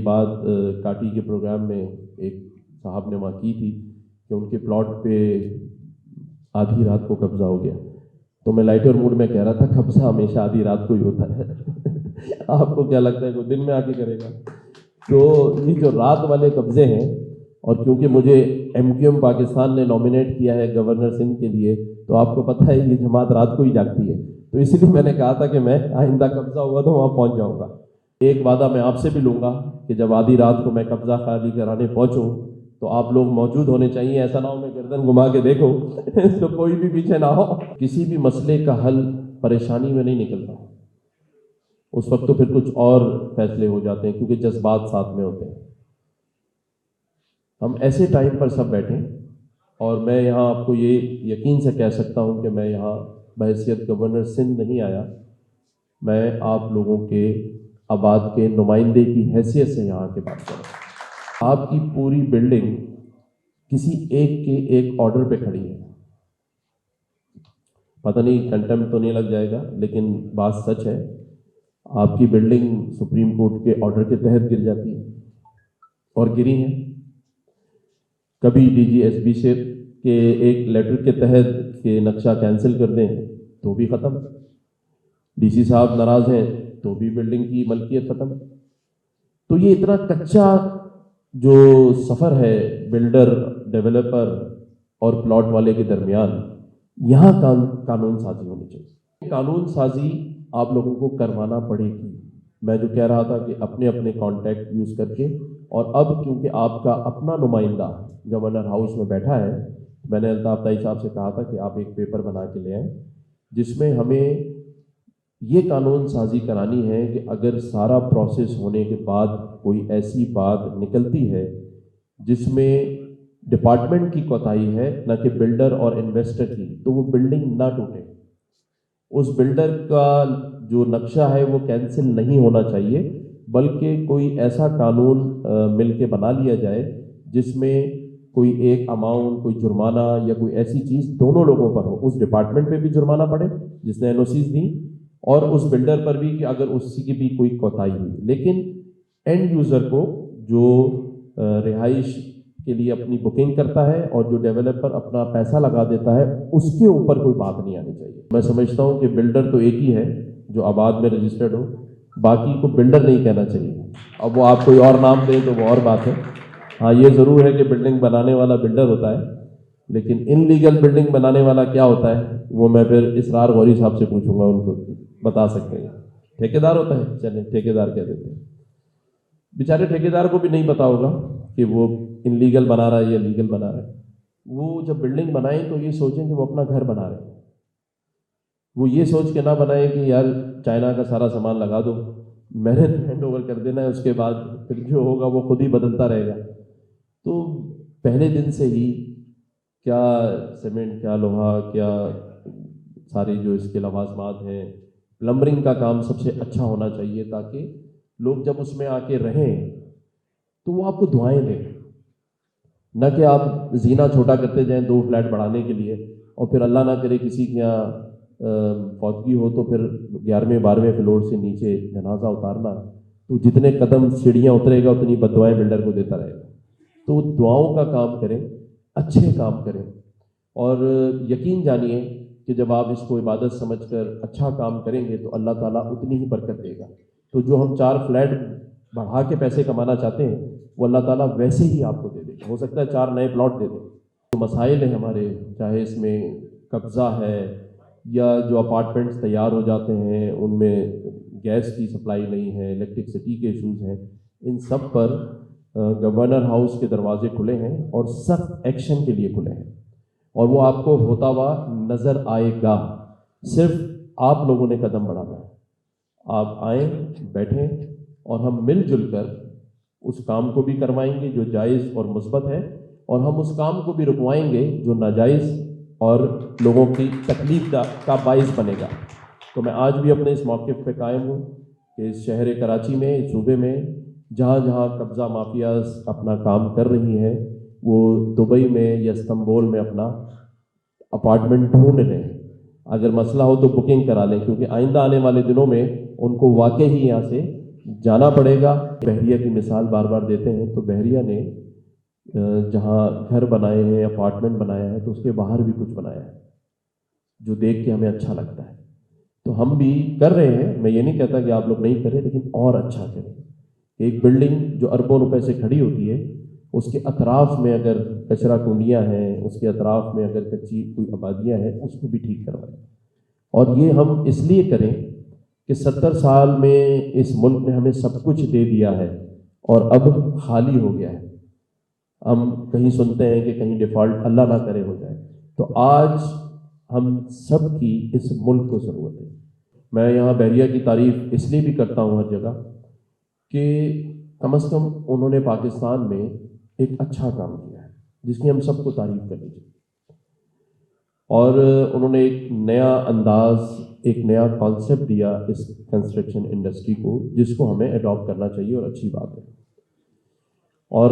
بات کاٹی کے پروگرام میں ایک صاحب نے وہاں کی تھی کہ ان کے پلاٹ پہ آدھی رات کو قبضہ ہو گیا. تو میں لائٹر موڈ میں کہہ رہا تھا قبضہ ہمیشہ آدھی رات کو ہی ہوتا ہے. آپ کو کیا لگتا ہے کوئی دن میں آ کے کرے گا؟ تو یہ جو رات والے قبضے ہیں، اور کیونکہ مجھے MQM پاکستان نے نامینیٹ کیا ہے گورنر سندھ کے لیے، تو آپ کو پتہ ہے یہ جماعت رات کو ہی جاگتی ہے. تو اس لیے میں نے کہا تھا کہ میں آئندہ قبضہ ہوا تو وہاں پہنچ جاؤں گا. ایک وعدہ میں آپ سے بھی لوں گا کہ جب آدھی رات کو میں قبضہ خالی کرانے پہنچوں تو آپ لوگ موجود ہونے چاہیے. ایسا نہ ہو میں گردن گھما کے دیکھوں تو کوئی بھی پیچھے نہ ہو. کسی بھی مسئلے کا حل پریشانی میں نہیں نکلتا، اس وقت تو پھر کچھ اور فیصلے ہو جاتے ہیں کیونکہ جذبات ساتھ میں ہوتے ہیں. ہم ایسے ٹائم پر سب بیٹھیں، اور میں یہاں آپ کو یہ یقین سے کہہ سکتا ہوں کہ میں یہاں بحیثیت گورنر سندھ نہیں آیا، میں آپ لوگوں کے آباد کے نمائندے کی حیثیت سے یہاں کے بات کر رہا ہوں. آپ کی پوری بلڈنگ کسی ایک کے ایک آرڈر پہ کھڑی ہے. پتہ نہیں کنٹمپٹ تو نہیں لگ جائے گا، لیکن بات سچ ہے. آپ کی بلڈنگ سپریم کورٹ کے آرڈر کے تحت گر جاتی ہے، اور گری ہیں. کبھی DGSB سے کے ایک لیٹر کے تحت کہ نقشہ کینسل کر دیں تو بھی ختم. DC صاحب ناراض ہیں تو بھی بلڈنگ کی ملکیت ختم. تو یہ اتنا کچا جو سفر ہے بلڈر، ڈیولپر اور پلاٹ والے کے درمیان، یہاں قانون سازی ہونی چاہیے. قانون سازی آپ لوگوں کو کروانا پڑے گی. میں جو کہہ رہا تھا کہ اپنے اپنے کانٹیکٹ یوز کر کے، اور اب کیونکہ آپ کا اپنا نمائندہ گورنر ہاؤس میں بیٹھا ہے، میں نے الطاف طائی صاحب سے کہا تھا کہ آپ ایک پیپر بنا کے لے آئیں جس میں ہمیں یہ قانون سازی کرانی ہے کہ اگر سارا پروسیس ہونے کے بعد کوئی ایسی بات نکلتی ہے جس میں ڈپارٹمنٹ کی کوتاہی ہے نہ کہ بلڈر اور انویسٹر کی، تو وہ بلڈنگ نہ ٹوٹے. اس بلڈر کا جو نقشہ ہے وہ کینسل نہیں ہونا چاہیے، بلکہ کوئی ایسا قانون مل کے بنا لیا جائے جس میں کوئی ایک اماؤنٹ، کوئی جرمانہ یا کوئی ایسی چیز دونوں لوگوں پر ہو. اس ڈپارٹمنٹ پہ بھی جرمانہ پڑے جس نے NOCs دی، اور اس بلڈر پر بھی کہ اگر اس کی بھی کوئی کوتاہی ہوئی. لیکن اینڈ یوزر کو جو رہائش کے لیے اپنی بکنگ کرتا ہے اور جو ڈیولپر اپنا پیسہ لگا دیتا ہے، اس کے اوپر کوئی بات نہیں آنی چاہیے. میں سمجھتا ہوں کہ بلڈر تو ایک ہی ہے جو آباد میں رجسٹرڈ ہو، باقی کو بلڈر نہیں کہنا چاہیے. اب وہ آپ کوئی اور نام دیں تو وہ اور بات ہے. ہاں یہ ضرور ہے کہ بلڈنگ بنانے والا بلڈر ہوتا ہے، لیکن ان لیگل بلڈنگ بنانے والا کیا ہوتا ہے وہ میں پھر اسرار غوری صاحب سے پوچھوں گا، ان کو بتا سکتے ہیں. ٹھیکیدار ہوتا ہے، چلیں ٹھیکیدار کہہ دیتے ہیں. بیچارے ٹھیکیدار کو بھی نہیں پتا ہوگا کہ وہ ان لیگل بنا رہا ہے یا لیگل بنا رہا ہے. وہ جب بلڈنگ بنائیں تو یہ سوچیں کہ وہ اپنا گھر بنا رہے ہیں. وہ یہ سوچ کے نہ بنائیں کہ یار چائنا کا سارا سامان لگا دو، میں نے ہینڈ اوور کر دینا ہے، اس کے بعد پھر جو ہوگا وہ خود ہی بدلتا رہے گا. تو پہلے دن سے ہی کیا سیمنٹ، کیا لوہا، کیا ساری جو اس کے لوازمات ہیں، پلمبرنگ کا کام سب سے اچھا ہونا چاہیے تاکہ لوگ جب اس میں آ کے رہیں تو وہ آپ کو دعائیں دیں، نہ کہ آپ زینہ چھوٹا کرتے جائیں 2 فلیٹ بڑھانے کے لیے، اور پھر اللہ نہ کرے کسی کے یہاں فوتگی ہو تو پھر 11ویں 12ویں فلور سے نیچے جنازہ اتارنا، تو جتنے قدم سیڑھیاں اترے گا اتنی بد دعائیں بلڈر کو دیتا رہے گا. تو دعاؤں کا کام کریں، اچھے کام کریں، اور یقین جانیے کہ جب آپ اس کو عبادت سمجھ کر اچھا کام کریں گے تو اللہ تعالیٰ اتنی ہی برکت دے گا. تو جو ہم 4 فلیٹ بڑھا کے پیسے کمانا چاہتے ہیں وہ اللہ تعالیٰ ویسے ہی آپ کو دے دے گا. ہو سکتا ہے 4 نئے پلاٹ دے دیں. جو مسائل ہیں ہمارے، چاہے اس میں قبضہ ہے یا جو اپارٹمنٹس تیار ہو جاتے ہیں ان میں گیس کی سپلائی نہیں ہے، الیکٹرکسٹی کے ایشوز ہیں، ان سب پر گورنر ہاؤس کے دروازے کھلے ہیں اور سخت ایکشن کے لیے کھلے ہیں، اور وہ آپ کو ہوتا ہوا نظر آئے گا. صرف آپ لوگوں نے قدم بڑھانا ہے. آپ آئیں، بیٹھیں، اور ہم مل جل کر اس کام کو بھی کروائیں گے جو جائز اور مثبت ہے، اور ہم اس کام کو بھی رکوائیں گے جو ناجائز اور لوگوں کی تکلیف کا باعث بنے گا. تو میں آج بھی اپنے اس موقف پہ قائم ہوں کہ اس شہر کراچی میں، اس صوبے میں جہاں جہاں قبضہ مافیاز اپنا کام کر رہی ہیں، وہ دبئی میں یا استنبول میں اپنا اپارٹمنٹ ڈھونڈ لیں. اگر مسئلہ ہو تو بکنگ کرا لیں، کیونکہ آئندہ آنے والے دنوں میں ان کو واقعی ہی یہاں سے جانا پڑے گا. بحریہ کی مثال بار بار دیتے ہیں, تو بحریہ نے جہاں گھر بنائے ہیں, اپارٹمنٹ بنایا ہے, تو اس کے باہر بھی کچھ بنایا ہے جو دیکھ کے ہمیں اچھا لگتا ہے. تو ہم بھی کر رہے ہیں, میں یہ نہیں کہتا کہ آپ لوگ نہیں کریں, لیکن اور اچھا کریں. ایک بلڈنگ جو اربوں روپے سے کھڑی ہوتی ہے, اس کے اطراف میں اگر کچرا کنڈیاں ہیں, اس کے اطراف میں اگر کچی کوئی آبادیاں ہیں, اس کو بھی ٹھیک کروائیں. اور یہ ہم اس لیے کریں کہ 70 سال میں اس ملک نے ہمیں سب کچھ دے دیا ہے اور اب خالی ہو گیا ہے. ہم کہیں سنتے ہیں کہ کہیں ڈیفالٹ اللہ نہ کرے ہو جائے. تو آج ہم سب کی اس ملک کو ضرورت ہے. میں یہاں بحریہ کی تعریف اس لیے بھی کرتا ہوں ہر جگہ کہ کم از کم انہوں نے پاکستان میں ایک اچھا کام کیا ہے جس کی ہم سب کو تعریف کرنی چاہیے. اور انہوں نے ایک نیا انداز, ایک نیا کانسیپٹ دیا اس کنسٹرکشن انڈسٹری کو, جس کو ہمیں اڈاپٹ کرنا چاہیے, اور اچھی بات ہے. اور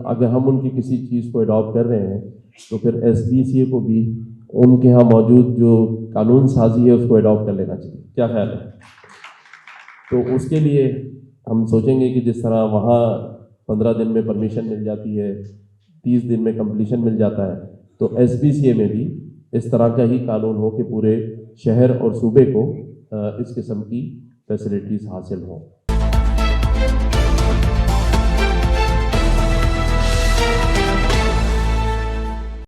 اگر ہم ان کی کسی چیز کو اڈاپٹ کر رہے ہیں تو پھر SBCA کو بھی ان کے ہاں موجود جو قانون سازی ہے اس کو اڈاپٹ کر لینا چاہیے. کیا خیال ہے؟ تو اس کے لیے ہم سوچیں گے کہ جس طرح وہاں 15 دن میں پرمیشن مل جاتی ہے, 30 دن میں کمپلیشن مل جاتا ہے, تو SBCA میں بھی اس طرح کا ہی قانون ہو کہ پورے شہر اور صوبے کو اس قسم کی فیسلٹیز حاصل ہوں.